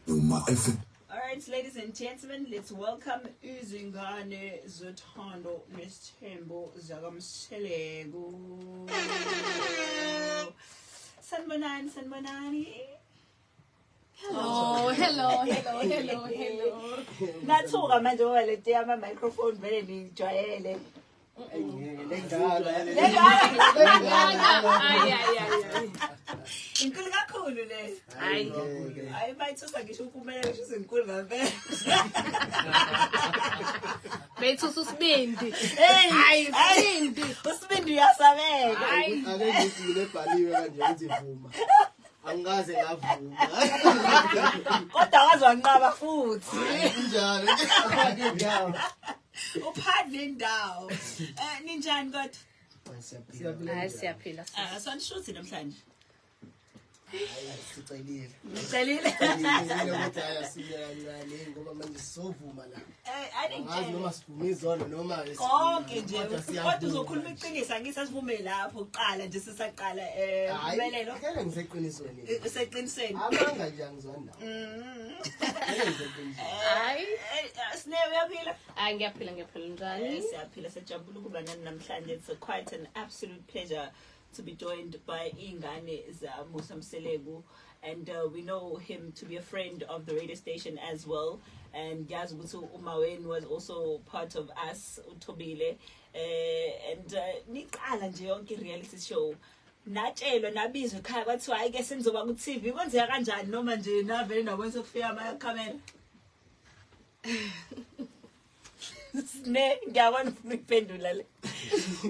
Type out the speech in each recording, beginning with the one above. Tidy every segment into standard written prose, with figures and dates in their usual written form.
All right, ladies and gentlemen, let's welcome Izingane Zothando nesthembu zakamselego. Sanbonani. Hello. Nathuka manje ngoba leti ama microphone vele nijwayele. Inkulu kakhulu le. Hayi bayithusa ngisho ukumele ngisho senkulu ngempela. Bayithusa usibindi. Hayi usibindi uyasabeka. Ake ngithi lebhaliwe kanje ukuthi vuma. Angikaze ngavuma. Kodwa wazwanqaba futhi. Kunjalo. Uphadle indawo. Ninjani kodwa? Siyaphila. So nishuthi namhlanje. Sicela. Ngicelile. Ukuthi ayasiyancane ngoba manje sovuma la. Angazi noma sivume izolo noma konke nje kodwa uzokhuluma iqiniso ngisasivume lapho uqala nje sisaqala umelelo. Ngeke ngiseqinisweni. Useqinisweni. Amanga nje angizwani nawo. Hayi Sine uyaphila? Hayi ngiyaphila njani? Siyaphila sejabula ukuba nani namhlanje. It's quite an absolute pleasure to be joined by Izingane Zothando, and we know him to be a friend of the radio station as well. And Yazbutu Umawen was also part of us, Utobile. And niqala nje yonke reality show. Natshelwe nabizwe ekhaya kwathiwa ayike senzoba ku TV. Kwenzeka kanjani noma nje navele nakwenza ukufika ama camera? Ne ngiyabona ufuna ukuphendula le.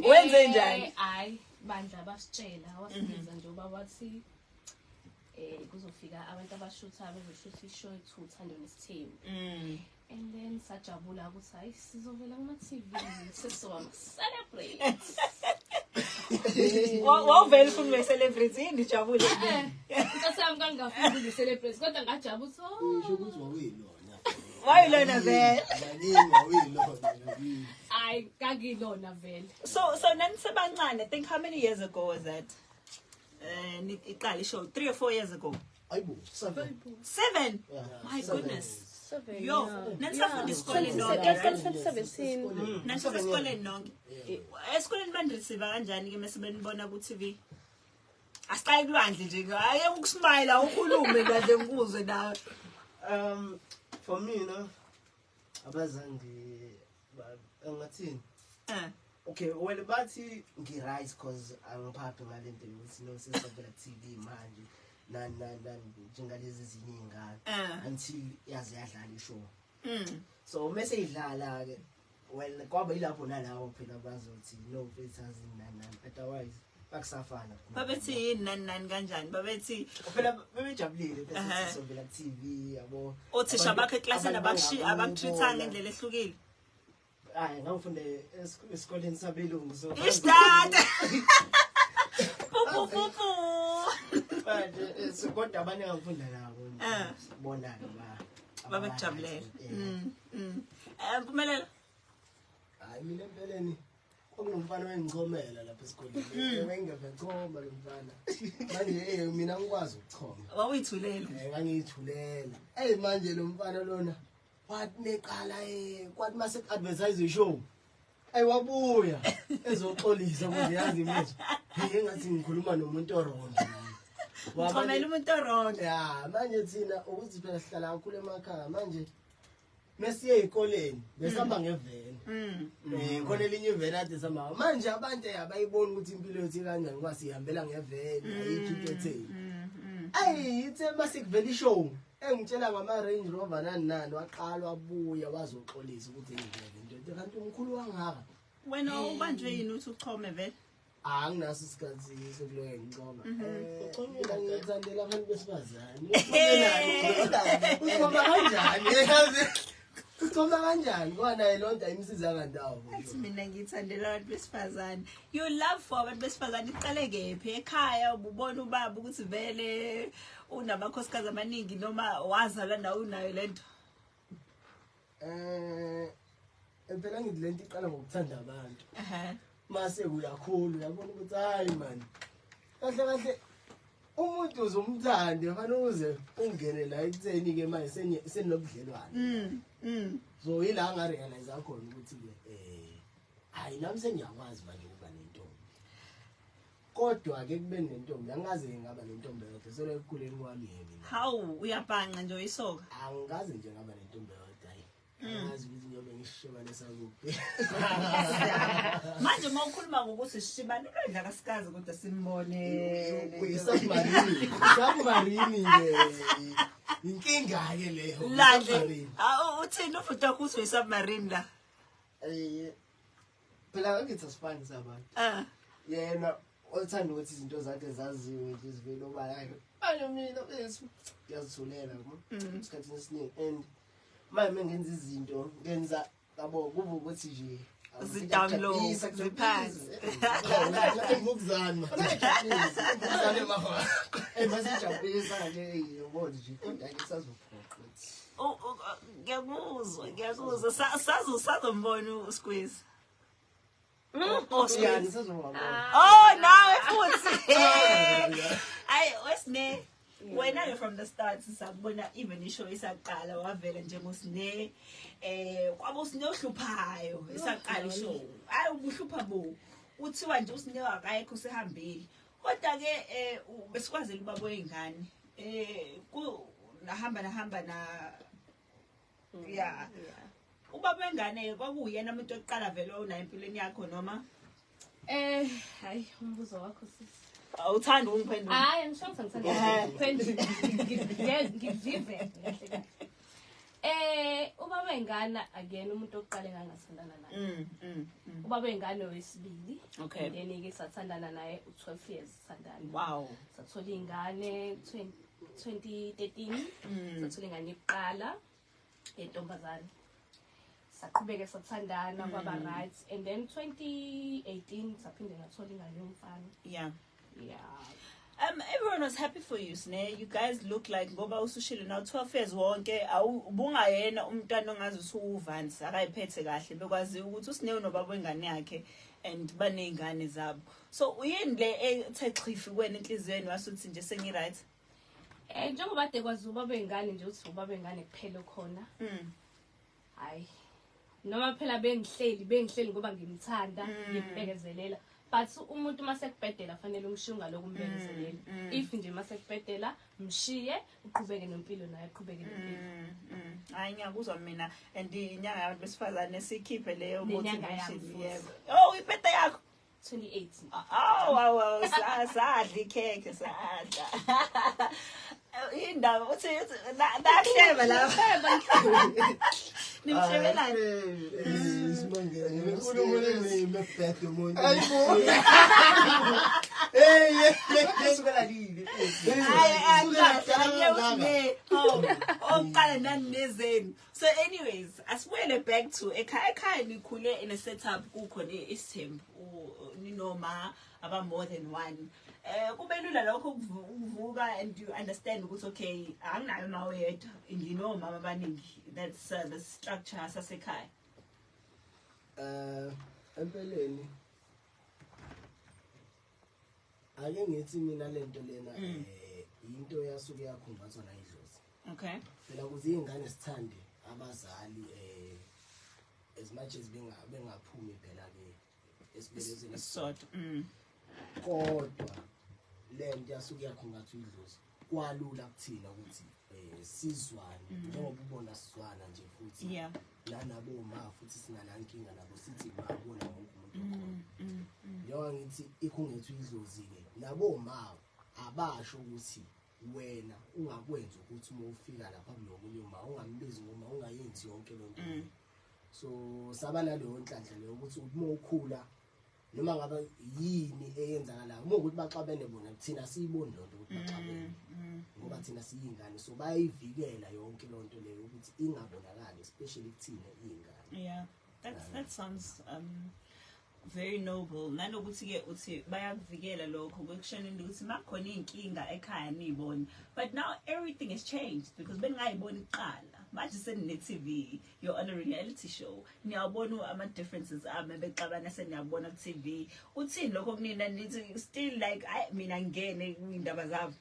Wenze njani? Hayi bandla basitshela wasibiza nje ubaba wathi kuzofika abantu abashutha bezoshuthi ishow ethu uthando nesithembu. And then sajabula ukuthi hayi sizovela kuma TV sesizoba celebrate. Wawuvela ufuna ube celebrity yini jabule? Ngisasami kangafuni ube celebrate kodwa ngajabula Ngisho ukuthi wawuyilona. Wayilona vele. Maningi wawuyilona. Hayi kangilona vele. So nanisebancane. I think how many years ago was that? Iqala show 3 or 4 years ago. Ayibo, 7. 7? Yeah. My goodness. 7. Yo, nanisafunda esikoleni nonke. 2017. Nanisafunda esikoleni nonke. Esikoleni bandireceive kanjani ke mase benibona ku TV? Asiqale kulwandle nje. Hayi ukusmile ukhulume kahle ngikuzwe nawe. For me, no, abazangi ngathini. Okay, well bathi ngi-right cause angiphaphi ngale nto ukuthi no sesavela TV manje njengalezi ezinye izingane until yaze yadlala ishow. So mase idlala ke well kwaba yilapho nalawo phela bazothi no filters nani otherwise bakusafana. Babethi yini nani kanjani? Babethi phela bebejabulile bese sovela TV yabo. othisha bakhe eclassini abakutreatanga ngendlela ehlukile. Hayi ngifunde esikoleni sabelungu so. Ishtata. Pupu. But kodwa abanye ngifunda nabo bona ba Babekujabulela. Mpumelelo. Hayi mina empeleni okunomfana wengichomela lapha esikoleni. Wengevechoma lo mfana. Manje mina ngikwazi ukuchoma. Wawuyithulela. Ngangiyithulela. Manje lo mfana lona wathi neqala kwathi mase advertise ishow. Wabuya ezoxolisa ukuthi yazi manje. Engathi ngikhuluma nomuntu oronke. Wabamela umuntu oronke. Ya, manje thina ukuthi phela sihlala kakhulu emakhaya manje mesiye ezikoleni besihamba ngeveni. Khona elinye iveni ade sihamba. Manje abantu abayibona ukuthi impilo yethu kanjani ngoba sihambela ngeveni ayikho etheni. Ithe masikuvela ishow engitshela ngama Range Rover nani waqala wabuya wazoxolisa ukuthi ngivele into kanti umkhulu wangaka. Wena ubanjwe yini uthi uchome vele? Anginaso isikhathi sokuloya ngicoma. Ucomela ngiyathandela abantu besifazane. Ucoma kanjani? Ucoma kanjani? Kwana ilonda imisiza kandawo. Athi mina ngithandela abantu besifazane. Your love for abantu besifazane iqale kephi? Ekhaya ububona ubaba ukuthi vele unamakhosikazi amaningi noma wazala nawe unayo lento? Phela ngithi lento iqala ngokuthanda abantu. Mase uyakhulu uyabona ukuthi hayi man. Kahle umuntu uzumthande fana uze ungene la ekutheni ke manje senobudlelwane so ila ngarealize khona ukuthi ke hayi nami sengiyakwazi manje ukuba nentombi kodwa ke kube nentombi angaze ngaba nentombi yodwa solo ekukhuleni kwami yena how uyabhanga nje uyisoka angaze nje ngaba nentombi yodwa angazi ukuthi ngiyobe ngishibane sakuphi manje mawukhuluma ngokuthi sishibane ukudla kasikazi kodwa simbone submarine ke inkinga ke leyo lande uthini ufuta kuthi submarine la phela ngithi asifani sabantu yena othanda ukuthi izinto zakhe zaziwe nje zivele obala manje mina ngiyazithulela isikhathi esiningi and manje ngenza izinto ngenza yabo kube ukuthi nje zidownload ziphansi ngokuzana ngizane bafana masijabulisa nje yobona nje kodwa ke sazophoqa ngiyakuzwa sazombona uSqueeze yani sazobona nawe futhi ayi wesine wena ke from the start sabona even isho isaqala wavela njengosine kwabo sine ohluphayo isaqala isho ayi ubuhlupha bo uthiwa nje usine wakayekho sehambile kodwa ke besikwazela ubaba wengane nahamba na yeah ubaba wengane kwakuyena umuntu oqala vele ona empilweni yakho noma hayi umbuzo wakho sisi awuthanda ungiphendula hayi ngishonza ngithanda ukuphendula ngivive ubaba wengane again umuntu oqale ngangasandana naye ubaba wengane wesibili okay then ke sathandana naye u12 years sandana wow sathola ingane 2013 sathola ingane iqala entombazane saqhubeka sathandana kwaba right and then 2018 saphinde ngathola ingane yomfana yeah everyone was happy for you Sne. You guys look like ngoba usushile now 12 years wonke awubungayena umntwana ongazi usuvansi akayiphethe kahle bekwazi ukuthi uSne unobaba wengane yakhe and banezingane zabo so uyini le ethe xifi kwena enhlizweni wasuthi nje sengi right njengoba de kwazi ubaba wengane nje uthi ubaba wengane kuphela khona hayi noma phela bengihleli ngoba ngimthanda ngimbekezelela but umuntu masekubhedela fanele umshunga lokumbekezelela if nje masekubhedela mshiye uqhubeke nempilo naye uqhubeke nempilo hayi ngiyakuzwa mina and inyanga yabantu besifazane sikhiphe leyo motivation yebo ibirthday yakho 2018 wow sadli cake sadla indaba uthi nahleba lapha nimshebelani isimangela ngikhulumile neMacbeth umuntu sukela lini oqala nani nezenu so anyways asibuyele back to ekhaya nikhule in a setup kukhona isithembu ninoma aba more than one kubelula lokho ukuvuka and you understand ukuthi okay anginayo mawethu nginoma abaningi that's the structure sasekhaya empeleni ake ngithi mina lento lena into yasuke yakhumbathwa la idlozi okay phela kuthi ingane sithande abazali as much as bengaphumi phela ke esibelezweni sort kodwa lento yasuke yakhumbathwa idlozi kwalula kuthina ukuthi sizwane njengoba ubona sizwana nje futhi yeah lanabo ma futhi singanankinga nabo sithi babona wonke umuntu njengoba ngithi ikhungethwe idlozi ke nabo ma abasho ukuthi wena ungakwenza ukuthi uma ufika lapha kulomunye uma ungambizi noma ungayenzi yonke lonto so saba naleyo nhlanhla leyo ukuthi uma ukhula noma ngaba yini eyenzakalayo uma ukuthi baxabene bona thina siyiboni lonto ukuthi baxabene ngoba thina siyingane so bayivikela yonke lonto leyo ukuthi ingabonakali especially kuthina ingane yeah that sounds very noble nanokuthi ke uthi bayakuvikela lokho kwekushonini ukuthi makhona inkinga ekhaya nibone but now everything has changed because bengayibona iqala manje senine TV you're on a reality show niyabona ama differences bexabana seniyabona ku TV uthini lokho kunina nithi still like mina ngene indaba zabo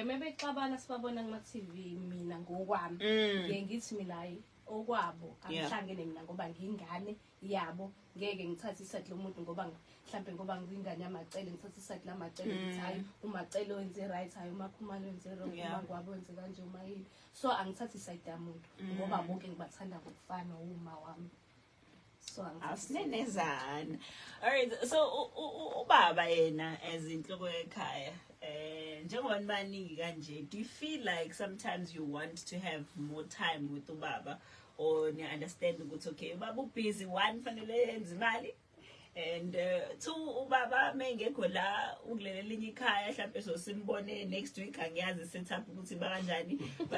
Maybe xabana sibabona kuma TV mina ngokwami ngiye ngithi mina hayi okwabo angihlangene mina ngoba ngingane yabo ngeke ngithathe iside lomuntu ngoba mhlambe ngoba ngingane yamacele ngithathe iside lamacele ngithi hayi umacele wenze right hayi umakhumalo wenze wrong uma ngwabo wenze kanje uma yini so angithathe iside yamuntu ngoba bonke ngibathanda ngokufana uma wami so asinenezana. All right, so ubaba yena as inhloko ekhaya njengoba nibaningi kanje, do you feel like sometimes you want to have more time with ubaba or you understand ukuthi okay ubaba busy, one fanele yenze imali and two ubaba mengekho la ukulele linye ikhaya mhlawumbe so simbone next week angiyazi setup ukuthi ba kanjani but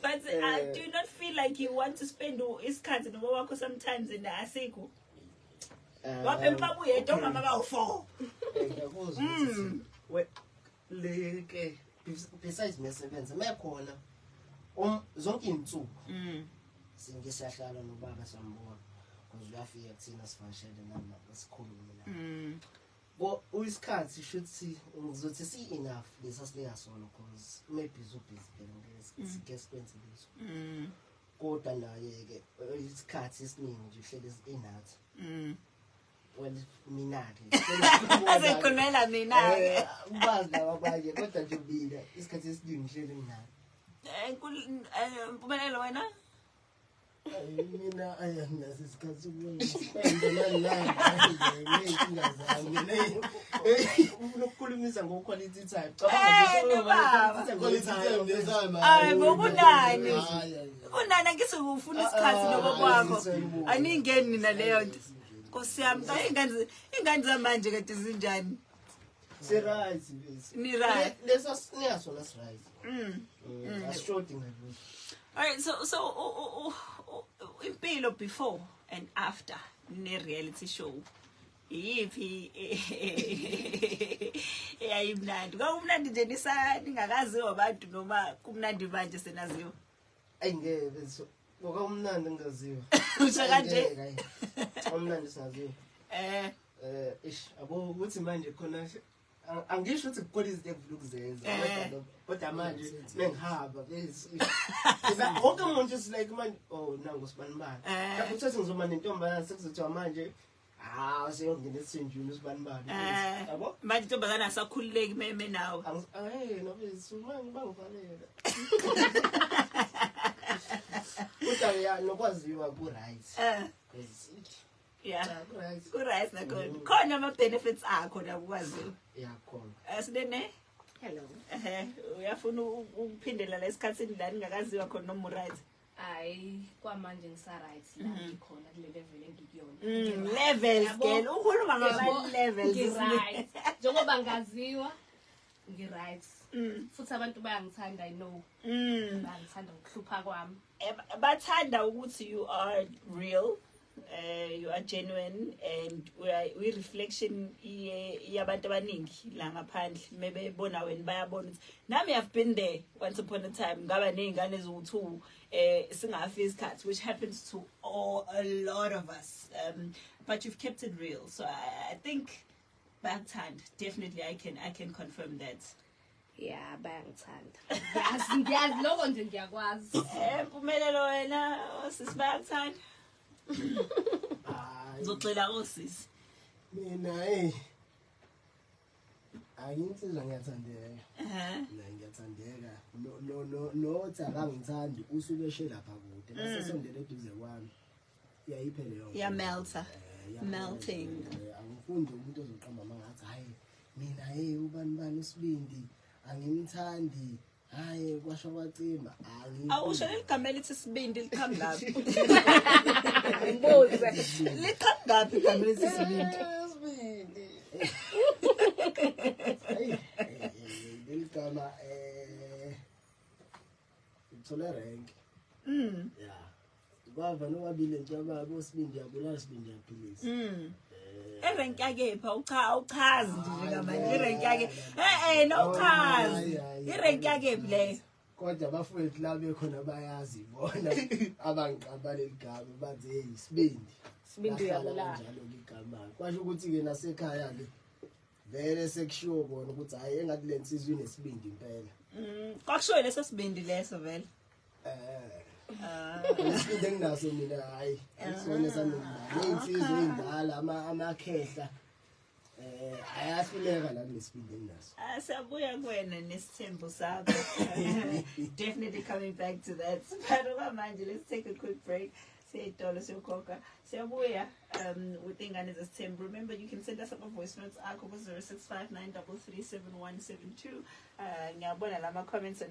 but do you not feel like you want to spend isikhathi noba wakho sometimes in asikho waphela ubaba uyedwa mama bawu4 ngiyakuzwa ukuthi leke besides mesebenza mekhona zonke insuku singisahlala nobaba sambona because uyafika kuthina sivashele nama sikhulume la bo uyisikhathi should see ngizothi see enough lesasileya sona because maybe so busy phela ngesikhathi kwenzileso kodwa naye ke isikhathi esiningi nje uhlele inathi well mina ke azekhulumela mina ke ubazi la abanye kodwa nje ubila isikhathi esiningi uhlele mina impumelelo wena mina ayanginaso isikhathi sokuspenda nalanga ukukhulumisa ngoquality time ngokunani unana ngisukufuna isikhathi nokwakho aningeni nina leyo nto Nkosi yami ingane zamanje kade zinjani right ni right leso that's right short ngakho. All right, so impilo before and after ne reality show yipi eyayimnandi kwakumnandi nje ningakaziwa abantu noma kumnandi manje senaziwa ayingeke so ngokumnandi ngaziwa usho kanje umnandi saziwa abo ukuthi manje khona angisho ukuthi kupolice evulukuzenza kodwa manje mengihamba bese wonke umuntu is like manje nangu sibanibani lapho uthi ngizoma nentombazana sekuzothiwa manje seyongena esinjini sibanibani yabo manje intombazana asakhululeki meme nawe nobisi mangibangivalela kodwa ya nokwaziwa ku right yeah right nakho khona ama benefits akho la ukwaziwa khona asidene hello uyafuna ukuphindela la esikhatsini la ningakaziwa khona noma right hayi kwamanje ngisa right la ngikhona kule level engikuyona levels girl ukhuluma ngama levels right njengoba ngaziwa ngi right futhi abantu bayangithanda I know bayangithanda ukuhlupha kwami bathanda ukuthi you are real. You are genuine and we reflection yabantu abaningi la ngaphandle maybe bona wena bayabona ukuthi nami have been there once upon a time ngaba nezingane eziwu2 singafi isikhathi which happens to a lot of us but you've kept it real so I think bayathanda definitely I can confirm that yeah bayangithanda ngiyazi lokho nje ngiyakwazi impumelelo wena sisibayathanda Zocela osisi mina anginsizwa ngiyathandeka ngiyathandeka no akangithandi usuke eshe lapha kude basesondele eduze kwami yayiphele yonke ya melting angifundi umuntu ozoqamba mangathi hayi mina ubani usibindi angimthandi hayi kwasho kwacima awusho ligama elithi sibindi likhamba laphi ngibuze likhamba laphi igama elithi sibindi ligama ithola rank yeah bava nobabile nje ababo sibindi yabulala sibindi yaphilisa erank yake pha uchazi nje ngamanje irank yake no chazi irank yake le kodwa bafowethu la bekhona bayazi bona abangiqaba leligama bathi hey sibindi Sibindi uyabona. Kanjalo igama. Kwasho ukuthi ke nasekhaya ke vele sekushiwo bona ukuthi hayi engathi le nsizwe inesibindi impela. Kwakushoyo leso sibindi leso vele. Isibindi enginaso mina hayi. Isona sami insizwe indala amakhehla ayahluleka la nesibindi enginaso. Siyabuya kuwena nesithembu sakho. Definitely coming back to that. But manje, let's take a quick break. Say dollar siyokhokha. Siyabuya with ingane zesithembu. Remember, you can send us up a voice notes. Akho 0659337172. Ngiyabona lama comments